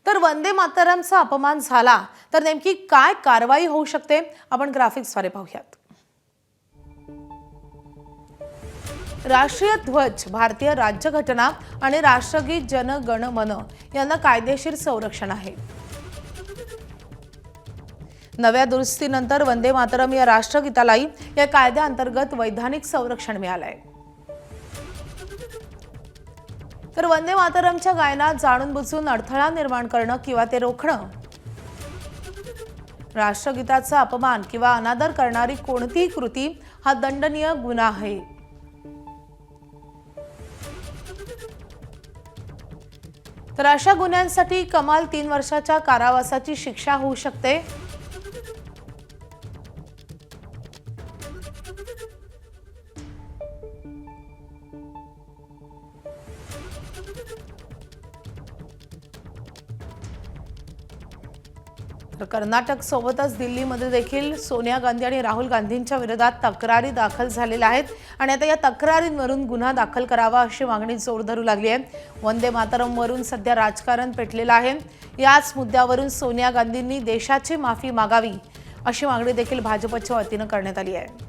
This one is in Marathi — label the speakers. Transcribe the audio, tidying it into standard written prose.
Speaker 1: तर वंदे मातरमचा अपमान झाला तर नेमकी काय कारवाई होऊ शकते आपण ग्राफिक्सद्वारे पाहूयात। राष्ट्रीय ध्वज, भारतीय राज्यघटना आणि राष्ट्रगीत जन गण मन यांना कायदेशीर संरक्षण आहे। नव्या दुरुस्तीनंतर वंदे मातरम या राष्ट्रगीतालाही या कायद्याअंतर्गत वैधानिक संरक्षण मिळालंय। तर वंदे मातरमच्या गायनात जाणून बुजून अडथळा निर्माण करणं किंवा ते रोखणं, राष्ट्रगीताचा अपमान किंवा अनादर करणारी कोणतीही कृती हा दंडनीय गुन्हा आहे। तर अशा गुन्ह्यांसाठी कमाल 3 वर्षाच्या कारावासाची शिक्षा होऊ शकते। तर कर्नाटक सोबतच दिल्लीमध्ये देखील सोनिया गांधी आणि राहुल गांधींच्या विरोधात तक्रारी दाखल झालेल्या आहेत आणि आता या तक्रारींवरून गुन्हा दाखल करावा अशी मागणी जोर धरू लागली आहे। वंदे मातरमवरून सध्या राजकारण पेटलेलं आहे। याच मुद्द्यावरून सोनिया गांधींनी देशाची माफी मागावी अशी मागणी देखील भाजपच्या वतीने करण्यात आली आहे।